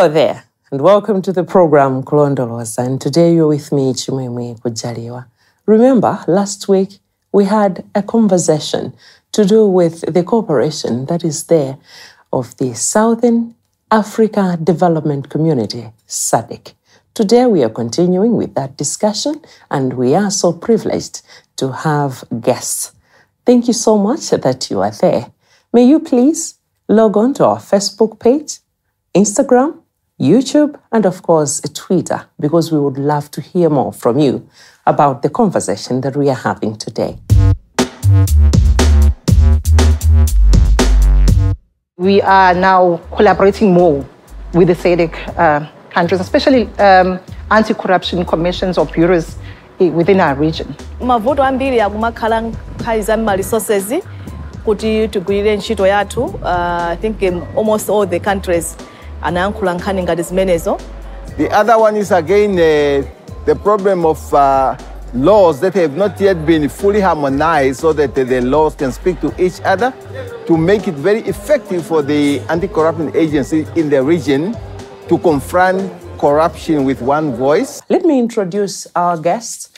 Hello there, and welcome to the program Kulondoloza, and today you're with me, Chimwemwe Kujaliwa. Remember, last week we had a conversation to do with the cooperation that is there of the Southern Africa Development Community, SADC. Today we are continuing with that discussion, and we are so privileged to have guests. Thank you so much that you are there. May you please log on to our Facebook page, Instagram, YouTube, and of course, Twitter, because we would love to hear more from you about the conversation that we are having today. We are now collaborating more with the SADC countries, especially anti-corruption commissions or bureaus within our region. Mavuto ambili ya kumakhala khaizama resources kuti tugwirire ntchito yathu. I think in almost all the countries anayankhula nkhani ngati zimenezo. The other one is again the problem of laws that have not yet been fully harmonized so that the laws can speak to each other to make it very effective for the anti-corruption agency in the region to confront corruption with one voice. Let me introduce our guests.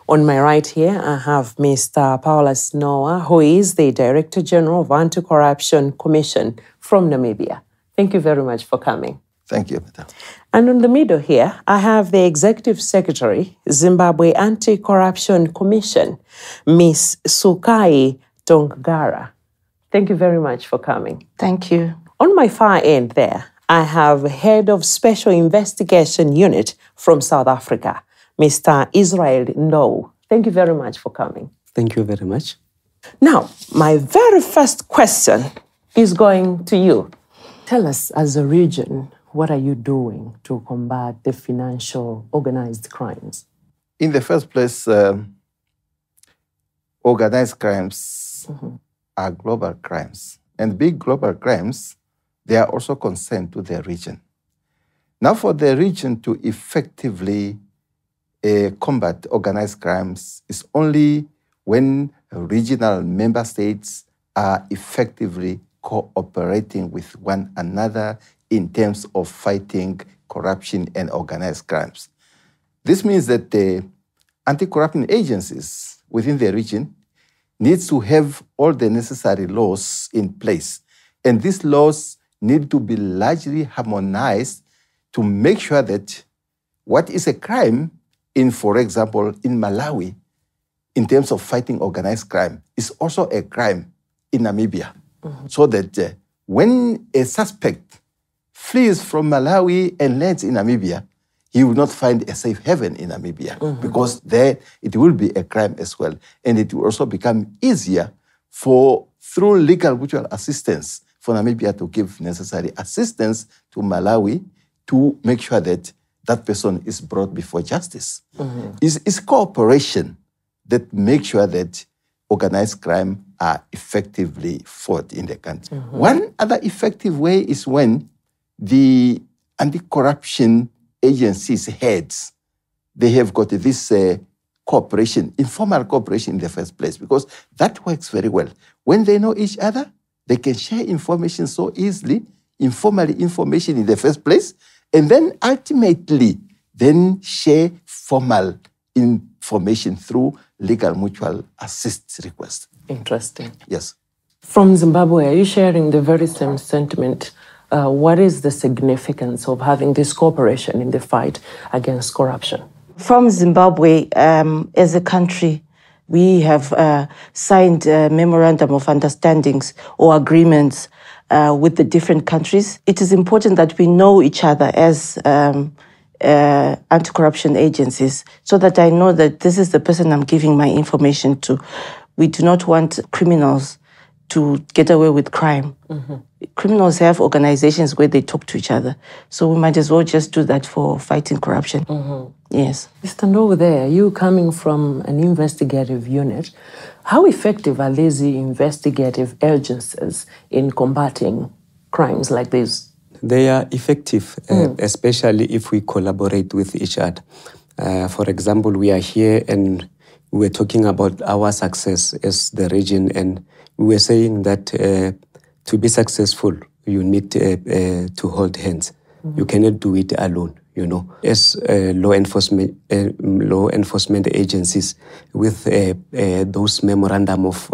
On my right here, I have Mr. Paulus Noah, who is the Director General of Anti-Corruption Commission from Namibia. Thank you very much for coming. Thank you, Madam. And in the middle here, I have the Executive Secretary, Zimbabwe Anti-Corruption Commission, Ms. Sukai Tongara. Thank you very much for coming. Thank you. On my far end there, I have Head of Special Investigation Unit from South Africa, Mr. Israel Ndou. Thank you very much for coming. Thank you very much. Now, my very first question is going to you. Tell us, as a region, what are you doing to combat the financial organized crimes? In the first place, organized crimes are global crimes. And big global crimes, they are also concerned to the region. Now, for the region to effectively combat organized crimes is only when regional member states are effectively cooperating with one another in terms of fighting corruption and organized crimes. This means that the anti-corruption agencies within the region needs to have all the necessary laws in place. And these laws need to be largely harmonized to make sure that what is a crime in, for example, in Malawi, in terms of fighting organized crime, is also a crime in Namibia. So that when a suspect flees from Malawi and lands in Namibia, he will not find a safe haven in Namibia because there it will be a crime as well. And it will also become easier through legal mutual assistance for Namibia to give necessary assistance to Malawi to make sure that that person is brought before justice. It's cooperation that makes sure that organized crime are effectively fought in the country. One other effective way is when the anti-corruption agencies heads, they have got this cooperation, informal cooperation in the first place, because that works very well. When they know each other, they can share information so easily, informally information in the first place, and then ultimately then share formal information through legal mutual assist request. Interesting. Yes. From Zimbabwe, are you sharing the very same sentiment? What is the significance of having this cooperation in the fight against corruption? From Zimbabwe, as a country, we have signed a memorandum of understandings or agreements with the different countries. It is important that we know each other as anti-corruption agencies so that I know that this is the person I'm giving my information to. We do not want criminals to get away with crime. Criminals have organizations where they talk to each other. So we might as well just do that for fighting corruption. Yes. Mr. Ndou, there, you coming from an investigative unit, how effective are these investigative agencies in combating crimes like this? They are effective, especially if we collaborate with each other. For example, we are here and we're talking about our success as the region, and we were saying that to be successful, you need to hold hands. You cannot do it alone. As law enforcement agencies with those memorandum of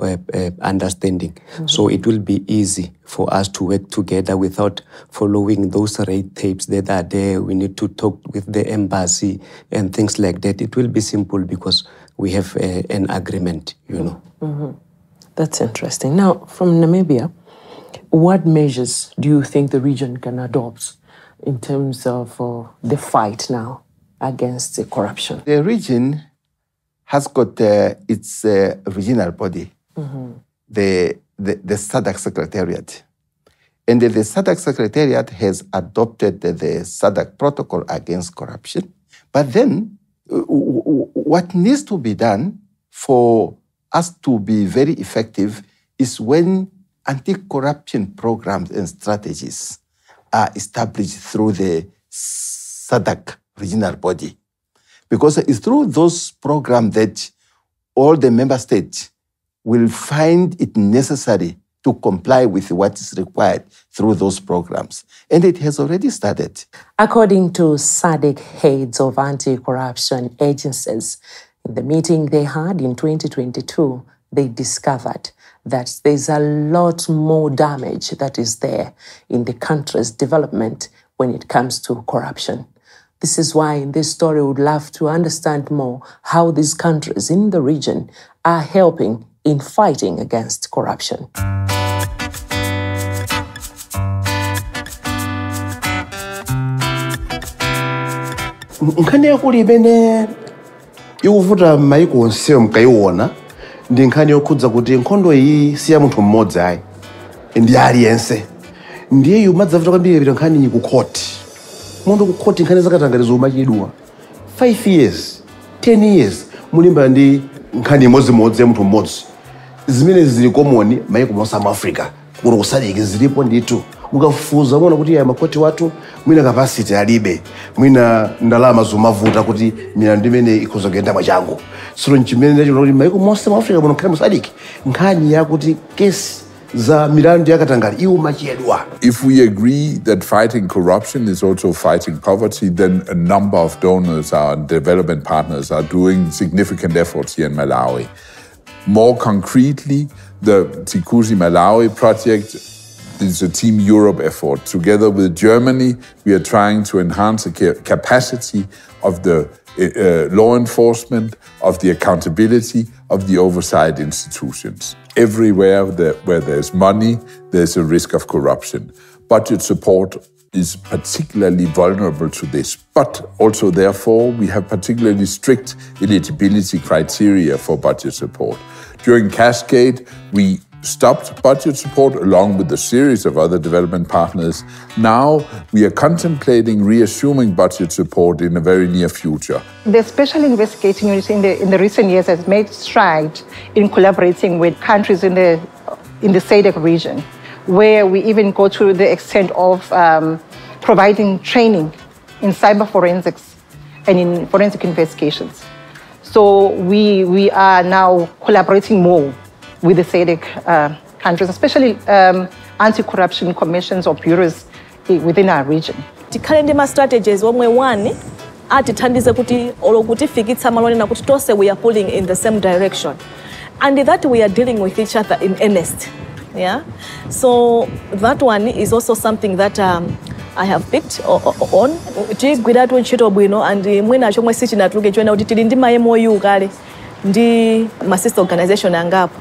understanding. So it will be easy for us to work together without following those red tapes that are there. We need to talk with the embassy and things like that. It will be simple because we have an agreement, That's interesting. Now, from Namibia, what measures do you think the region can adopt in terms of the fight now against corruption? The region has got its regional body, the SADC Secretariat. And the SADC Secretariat has adopted the SADC Protocol against corruption. But then, what needs to be done for us to be very effective is when anti-corruption programs and strategies are established through the SADC regional body. Because it's through those programs that all the member states will find it necessary to comply with what is required through those programs. And it has already started. According to SADC heads of anti-corruption agencies, in the meeting they had in 2022, they discovered that there's a lot more damage that is there in the country's development when it comes to corruption. This is why in this story we would love to understand more how these countries in the region are helping in fighting against corruption. Nkhani yakuli imene ikuvuta maiko onsewo mkayiona ndi nkhani yokhudza kuti nkhondo iyi si ya munthu mmodzi ayi ndi aliyense. Ndiye umadzavuta kwambiri pita nkhani iyi ku court. Munthu ku court nkhani zakatangalizo umachidwa 5 years 10 years mulimba ndi nkhani imodzi ya munthu mmodzi. Zimene zili common maiko monse mu Africa kuti kusadiki zilipo ndithu. Mukafufuza muona kuti ya makoti watu mwina capacity alibe, mwina ndalama zomavuta kuti milandu imene ikuzogenda mwachangu. So nchimene ndacho kuti maiko monse mu Africa muno khamu sadiki nkhani yakuti kesi za milandu yakatangali iwo machedwa. If we agree that fighting corruption is also fighting poverty, then a number of donors and development partners are doing significant efforts here in Malawi. More concretely, the Tikuzi Malawi project is a Team Europe effort. Together with Germany, we are trying to enhance the capacity of the law enforcement, of the accountability of the oversight institutions. Everywhere where there's money, there's a risk of corruption. Budget support is particularly vulnerable to this, but also therefore we have particularly strict eligibility criteria for budget support. During Cascade, we stopped budget support along with a series of other development partners. Now we are contemplating reassuming budget support in a very near future. The Special Investigating Unit in the recent years has made strides in collaborating with countries in the SADC region, where we even go to the extent of providing training in cyber forensics and in forensic investigations. So we are now collaborating more with the SADC countries, especially anti-corruption commissions or bureaus within our region. Tikhale ndi ma strategies omwe one atithandize kuti fikitsa malonena kuti tonse we are pulling in the same direction, and that we are dealing with each other in earnest. Yeah, so that one is also something that I have picked on. Tigwiratu ntchito bwino and mwina chomwe sichinatuluke chona kuti tili ndi ma MOU kale ndi ma sister organization angapo.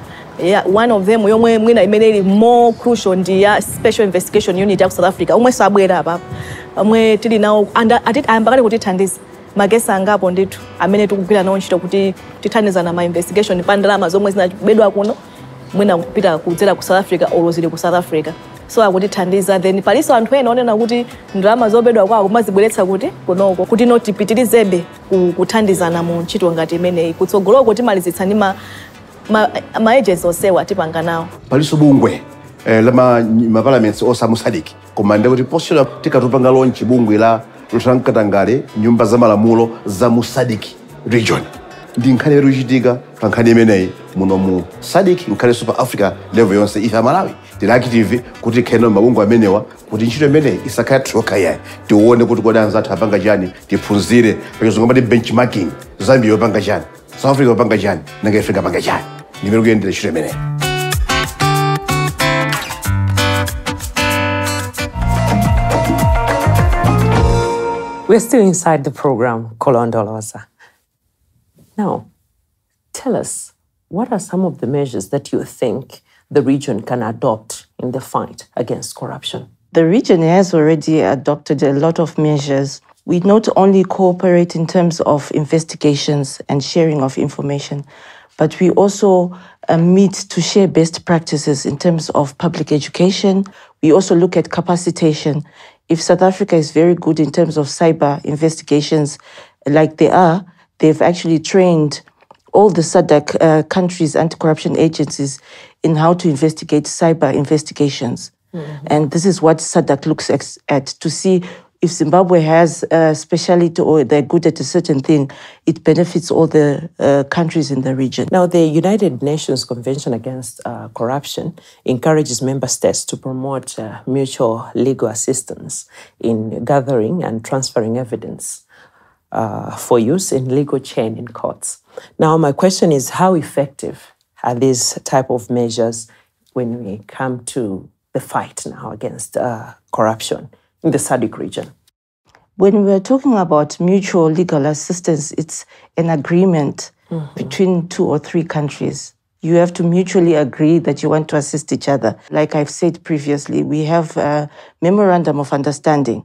Yeah, one of them yomwe mwina imene ili more crucial ndi ya Special Investigation Unit ya South Africa. Omwe sabwera apa. Omwe tili nawo ayambakale kuti thandize magesa angapo ndithu amene tikugwira nawo ntchito kuti tithandiza na ma investigation pa ndalama zomwe zinabedwa kuno mwina kupita kudzera ku South Africa or zili ku South Africa. So akutithandiza then paliso anthu ena onena kuti ndalama zobedwa kwawo kumazibweretsa kuti kunoko kuti notipitirizebe kuthandizana mu ntchito ngati imeneyi kutsogoloko timalizitsa ndi ma agents osewa tipanga nawo. Paliso bungwe lama parliaments osamu SADC koma ndi kuti postura tikatupanga launch bungwe la Lusankatangale nyumba za malamulo za mu SADC region. ndi nkhani yeru ichitika pa nkhani imeneyi muno mu SADC nkhalenso pa Africa level yonse ife Malawi tili active kuti kheno mabungwe amenewa kuti ntchito imeneyi isakhale troka yayi tione kuti kodi anzathu apanga chani tiphunzire pachizungu amati benchmarking Zambia yopanga chani South Africa yopanga chani nanga Africa apanga chani ndimene kuyendera ntchito imeneyi. We're still inside the program, Kolondoloza. Now, tell us, what are some of the measures that you think the region can adopt in the fight against corruption? The region has already adopted a lot of measures. We not only cooperate in terms of investigations and sharing of information, but we also meet to share best practices in terms of public education. We also look at capacitation. If South Africa is very good in terms of cyber investigations, like they are, they've actually trained all the SADC countries' anti-corruption agencies in how to investigate cyber investigations. Mm-hmm. And this is what SADC looks at to see if Zimbabwe has a specialty or they're good at a certain thing, it benefits all the countries in the region. Now, the United Nations Convention Against Corruption encourages member states to promote mutual legal assistance in gathering and transferring evidence for use in legal chain in courts. Now, my question is, how effective are these type of measures when we come to the fight now against corruption in the SADC region? When we're talking about mutual legal assistance, it's an agreement between 2 or 3 countries. You have to mutually agree that you want to assist each other. Like I've said previously, we have a memorandum of understanding,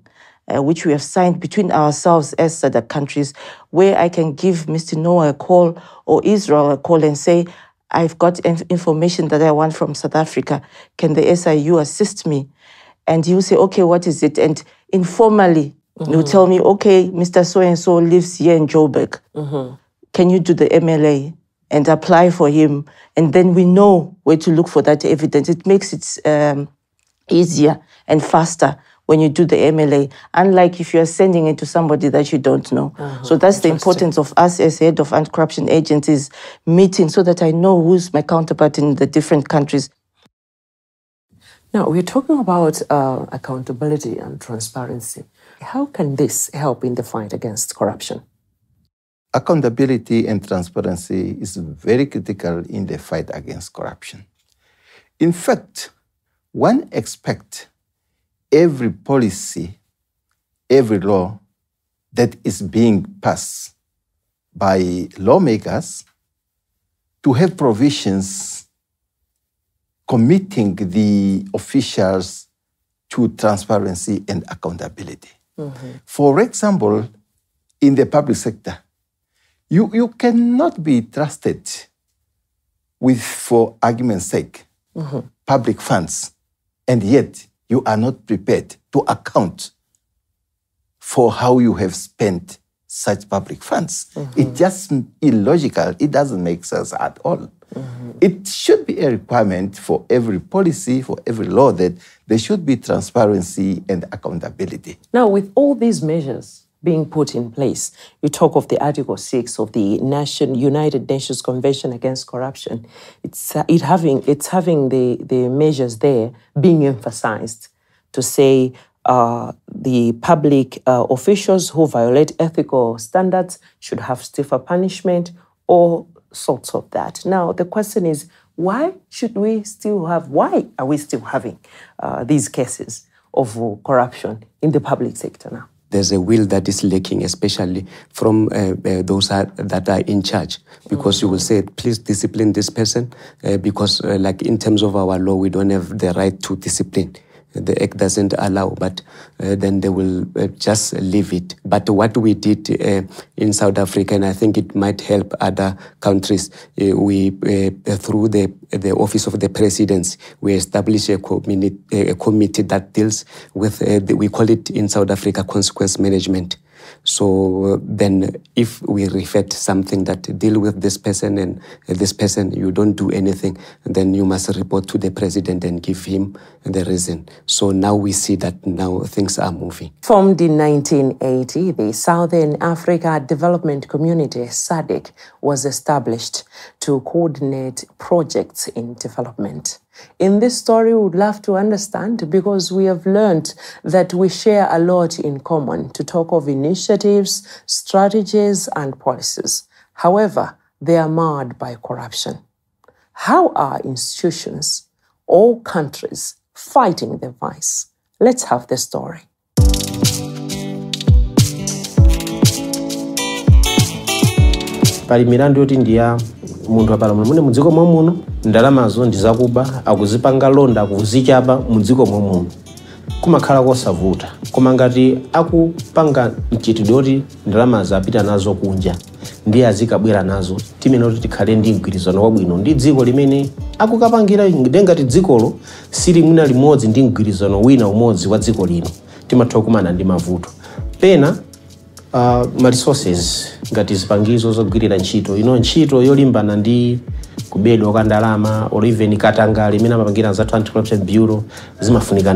which we have signed between ourselves as SADC countries, where I can give Mr. Noah a call or Israel a call and say, I've got information that I want from South Africa. Can the SIU assist me? And you say, okay, what is it? And informally, you tell me, okay, Mr. So-and-so lives here in Joburg. Can you do the MLA and apply for him? And then we know where to look for that evidence. It makes it easier and faster when you do the MLA, unlike if you're sending it to somebody that you don't know. So that's the importance of us as head of anti-corruption agencies meeting so that I know who's my counterpart in the different countries. Now, we're talking about accountability and transparency. How can this help in the fight against corruption? Accountability and transparency is very critical in the fight against corruption. In fact, one expects every policy, every law that is being passed by lawmakers to have provisions committing the officials to transparency and accountability. For example, in the public sector, you cannot be trusted with, for argument's sake, public funds, and yet you are not prepared to account for how you have spent such public funds. It's just illogical. It doesn't make sense at all. It should be a requirement for every policy, for every law, that there should be transparency and accountability. Now, with all these measures being put in place, you talk of the Article 6 of the United Nations Convention Against Corruption. It's having the measures there being emphasized to say the public officials who violate ethical standards should have stiffer punishment or sorts of that. Now, the question is, why are we still having these cases of corruption in the public sector now? There's a will that is lacking, especially from those that are in charge, because you will say, please discipline this person, because like in terms of our law, we don't have the right to discipline. The Act doesn't allow, but then they will just leave it. But what we did in South Africa, and I think it might help other countries, we through the Office of the Presidency, we established a committee that deals with, we call it in South Africa, consequence management. So then if we reflect something that deal with this person and this person, you don't do anything, then you must report to the president and give him the reason. So now we see that now things are moving. Formed in 1980, the Southern Africa Development Community, SADC, was established to coordinate projects in development. In this story, we would love to understand, because we have learned that we share a lot in common to talk of initiatives, strategies, and policies. However, they are marred by corruption. How are institutions or countries fighting the vice? Let's have the story. Pali milandu yoti ndiya munthu apalamula mune mudziko mwamuno ndalamazo ndizakuba akuzipanga londa akuzichapa mudziko mwamuno kumakhala kosavuta, koma ngati akupanga mchitidwe oti ndalamazo apita nazo kunja ndiye azikabwera nazo, timene kuti tikhale ndi mgwirizano wabwino ndi dziko limene akukapangira. Ngati dzikolo sili mwina limodzi ndi mgwirizano wina umodzi wa dziko lino, timatha kukumana ndi mavuto. Pena ma resources ngati zipangizo zogwirira ntchito, ntchito yolimbana ndi kubedwa kwa ndalama or even katangale imene amapangira za Anti-Corruption Bureau zimafunika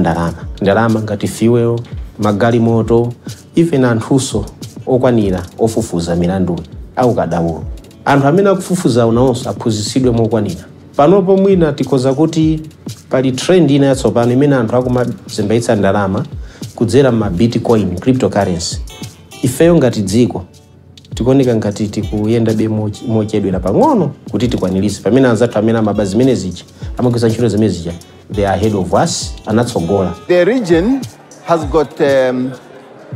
ndalama ngati fuel, magalimoto, even anthuso okwanira ofufuza milandu au kadaulo. Anthu amene akufufuza unawonso aphunzitsidwe mokwanira. Panopo mwina tikhoza kuti pali trend ina yatsopano imene anthu akumazembaitsa ndalama kudzera ma Bitcoin, cryptocurrency. Ifeyo ngati dziko tikuoneka ngati tikuyenda be mochedwera pang'ono kuti tikwanilise pamene anzathu amene amabazi zimene zija amagwiritsa ntchito zimene zija, they are ahead of us, anatsogola. The region has got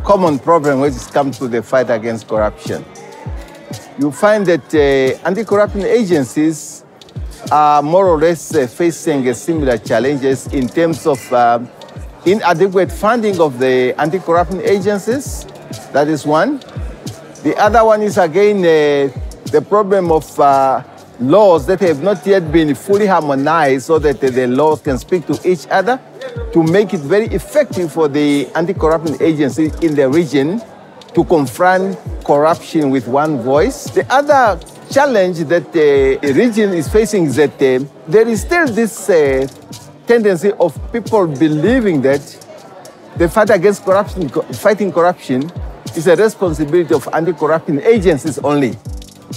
common problem when it comes to the fight against corruption. You find that anti-corruption agencies are more or less facing similar challenges in terms of inadequate funding of the anti-corruption agencies. That is one. The other one is again the problem of laws that have not yet been fully harmonized so that the laws can speak to each other to make it very effective for the anti-corruption agencies in the region to confront corruption with one voice. The other challenge that the region is facing is that there is still this tendency of people believing that the fight against corruption, fighting corruption, is a responsibility of anti-corruption agencies only.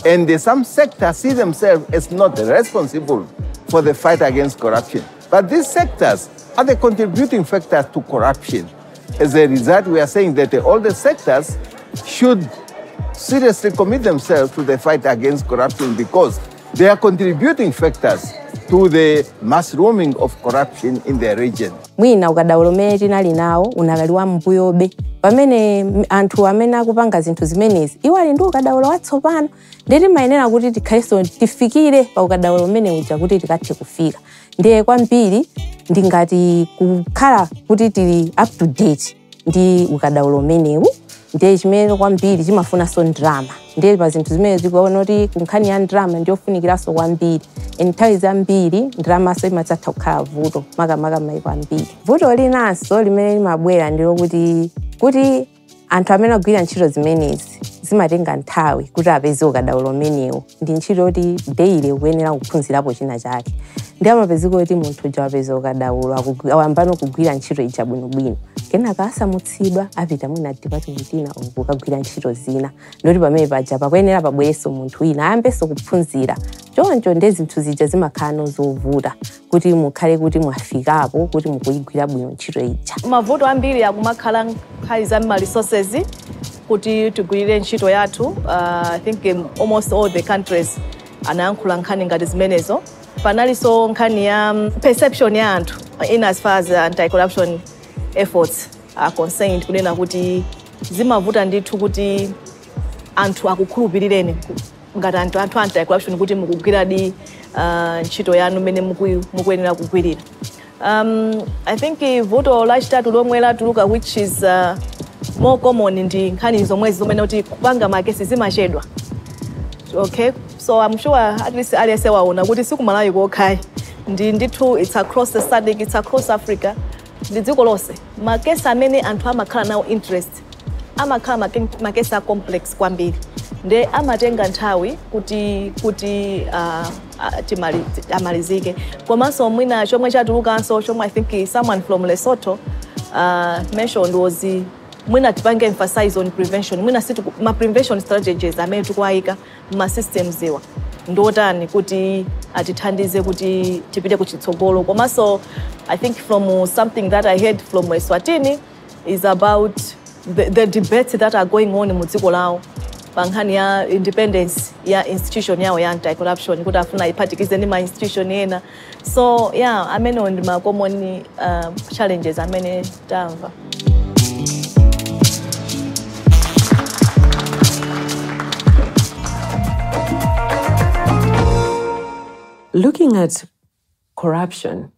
And some sectors see themselves as not responsible for the fight against corruption. But these sectors are the contributing factors to corruption. As a result, we are saying that all the sectors should seriously commit themselves to the fight against corruption because they are contributing factors to the mushrooming of corruption in the region. Mwina ukadaulo umene tinali nawo unakaliwa mbuyobe pamene anthu amene akupanga zinthu zimenezi iwo ali ndi ukadaulo watsopano, ndeti mayenera kuti tikhaleso tifikire pa ukadaulo umene uja kuti tikathe kufika. Ndiye kwambiri ndingati kukhala kuti tili up to date ndi ukadaulo umenewu, ndiye chimene kwambiri chimafunanso ndrama. Ndiye pa zinthu zimene tikuona kuti kunkhani ya ndrama ndiyofunikiranso kwambiri. Nthawi zambiri ndramaso imadzatha kukhala vuto makamaka maiko ambiri. Vuto linanso limene limabwera ndilo kuti anthu amene agwira ntchito zimenezi zimatenga nthawi kuti apeze ukadaulo umenewu. Ndi ntchito yoti daily ukuyenera kuphunzirapo china chake. Ndi amapezeka kuti munthu uja wapeza ukadaulo awambano kugwira ntchito ija bwinobwino, kenaka asamutsidwa apita mwina department ina ukagwira ntchito zina. Ndoti pamene paja pakuyenera pabwereso munthu wina ayambenso kuphunzira. Choncho ndi zinthu zija zimakhala zovuta kuti mukhale kuti mwafikapo kuti mukuyigwira bwino ntchito ija. Mavuto ambiri akumakhala nkhani za ma resources kuti tigwirire ntchito yathu. I think almost all the countries anayankhula nkhani ngati zimenezo. Panaliso nkhani ya perception ya anthu in as far as anti-corruption efforts are concerned, kunena kuti zimavuta ndithu kuti anthu akukhulupirireni ngati anthu anti-corruption kuti mukugwiradi ntchito yanu mene mukuyenera kugwirira. I think vuto lachitatu lomwe latuluka which is more common ndi nkhani zomwezi zomene kuti kupanga makesi zimachedwa. Okay, so I'm sure at least aliyense waona kuti sikumalawi kokhayi ndithu it's across the SADC, it's across Africa, ndi dziko lonse makesi amene anthu amakhala nawo interest amakhala makesi a complex kwambiri nde amatenga nthawi kuti amalizike komanso mwina chomwe chatulukanso chomwe I think someone from Lesotho mentioned was mwina tipange emphasize on prevention mwina ma prevention strategies amene tikuayika ma systems iwa ndotani kuti atithandize kuti tipite kuchitsogolo komanso I think from something that I heard from Eswatini is about the debates that are going on mu dziko lawo pankhani ya independence ya institution yawo ya anti-corruption kuti afuna iphatikize ndi ma institution ena so yeah amene ndi ma common challenges amene tamva. Looking at corruption,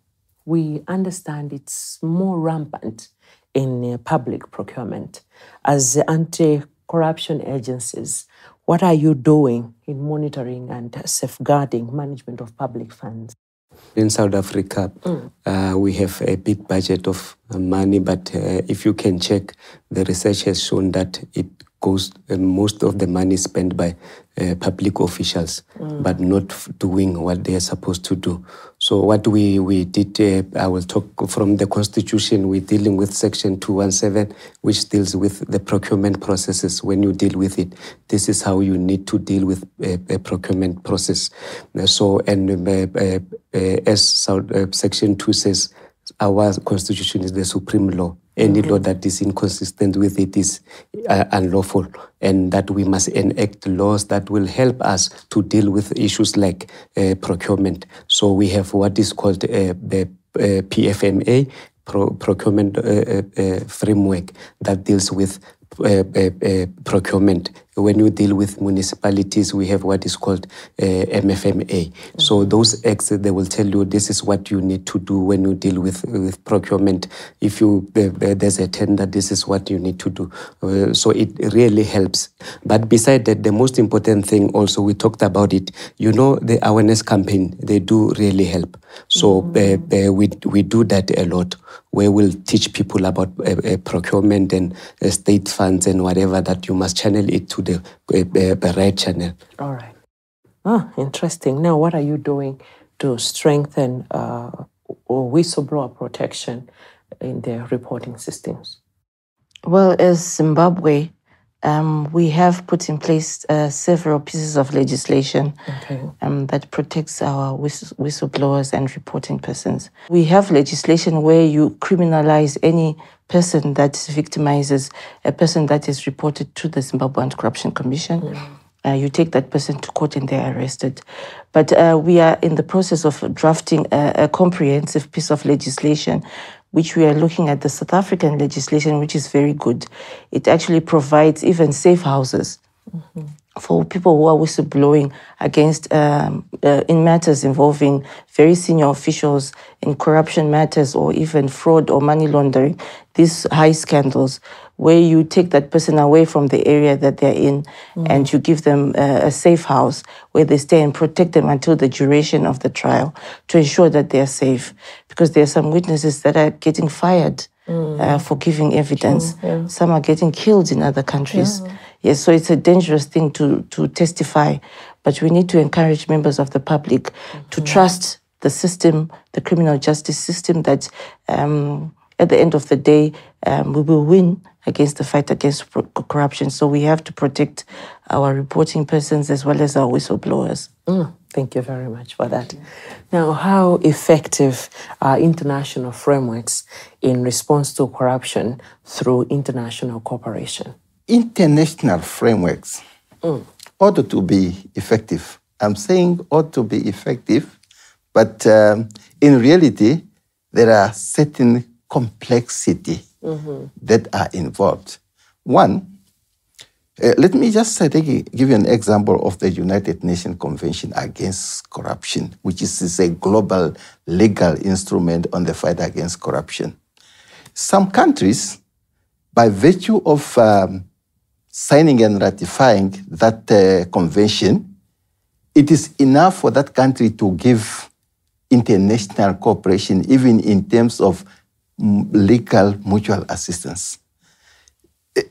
we understand it's more rampant in public procurement. As anti-corruption agencies, what are you doing in monitoring and safeguarding management of public funds? In South Africa, we have a big budget of money, but if you can check, the research has shown that it goes, most of the money is spent by public officials, but not doing what they are supposed to do. So what we did, I will talk from the Constitution, we're dealing with Section 217, which deals with the procurement processes. When you deal with it, this is how you need to deal with a procurement process. So, and as Section 2 says, our Constitution is the supreme law. Any law that is inconsistent with it is unlawful, and that we must enact laws that will help us to deal with issues like procurement. So we have what is called the PFMA, procurement framework, that deals with procurement. When you deal with municipalities, we have what is called MFMA. So those acts, they will tell you this is what you need to do when you deal with procurement. If there's a tender, this is what you need to do. So it really helps. But beside that, the most important thing also, we talked about it, you know, the awareness campaign, they do really help. So we do that a lot, where we'll teach people about procurement and state funds and whatever, that you must channel it to the right channel. All right. Interesting. Now, what are you doing to strengthen whistleblower protection in the reporting systems? Well, as Zimbabwe, we have put in place several pieces of legislation that protects our whistleblowers and reporting persons. We have legislation where you criminalize any person that victimizes a person that is reported to the Zimbabwe Anti-Corruption Commission. You take that person to court and they're arrested. But we are in the process of drafting a comprehensive piece of legislation, which we are looking at the South African legislation, which is very good. It actually provides even safe houses for people who are whistleblowing against in matters involving very senior officials, in corruption matters, or even fraud or money laundering, these high scandals, where you take that person away from the area that they're in and you give them a safe house where they stay and protect them until the duration of the trial to ensure that they're safe. Because there are some witnesses that are getting fired for giving evidence. Some are getting killed in other countries. Yes, so it's a dangerous thing to testify, but we need to encourage members of the public to trust the system, the criminal justice system, that at the end of the day, we will win against the fight against corruption. So we have to protect our reporting persons as well as our whistleblowers. Thank you very much for that. Now, how effective are international frameworks in response to corruption through international cooperation? International frameworks ought to be effective. I'm saying ought to be effective, but in reality, there are certain complexity that are involved. One, let me just give you an example of the United Nations Convention Against Corruption, which is a global legal instrument on the fight against corruption. Some countries, by virtue of signing and ratifying that convention, it is enough for that country to give international cooperation, even in terms of legal mutual assistance.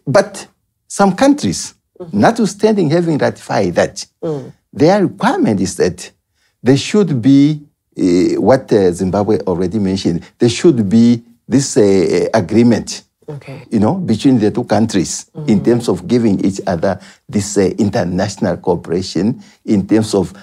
But some countries, notwithstanding having ratified that, their requirement is that there should be what Zimbabwe already mentioned. There should be this agreement, between the two countries in terms of giving each other this international cooperation in terms of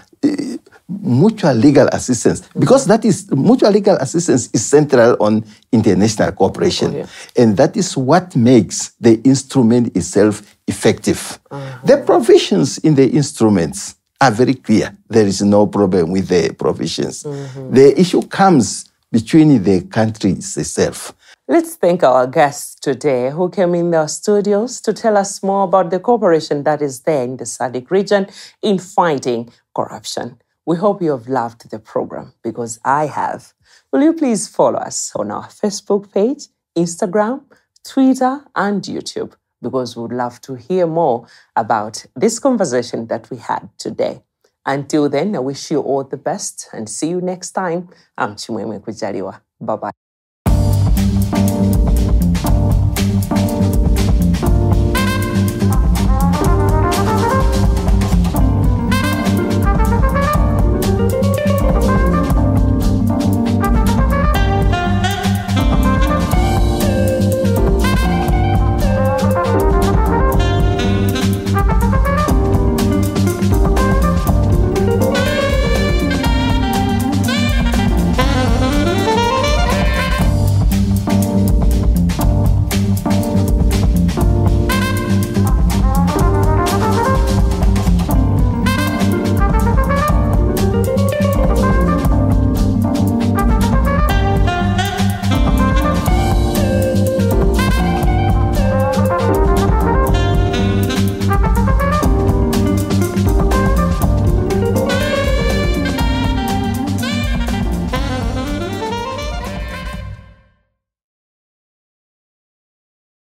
mutual legal assistance, because that is mutual legal assistance is central on international cooperation, and that is what makes the instrument itself effective. The provisions in the instruments are very clear. There is no problem with the provisions. The issue comes between the countries itself. Let's thank our guests today who came in the studios to tell us more about the cooperation that is there in the SADC region in fighting corruption. We hope you have loved the program, because I have. Will you please follow us on our Facebook page, Instagram, Twitter, and YouTube, because we would love to hear more about this conversation that we had today. Until then, I wish you all the best and see you next time. I'm Chimwemwe Kujaliwa. Bye-bye.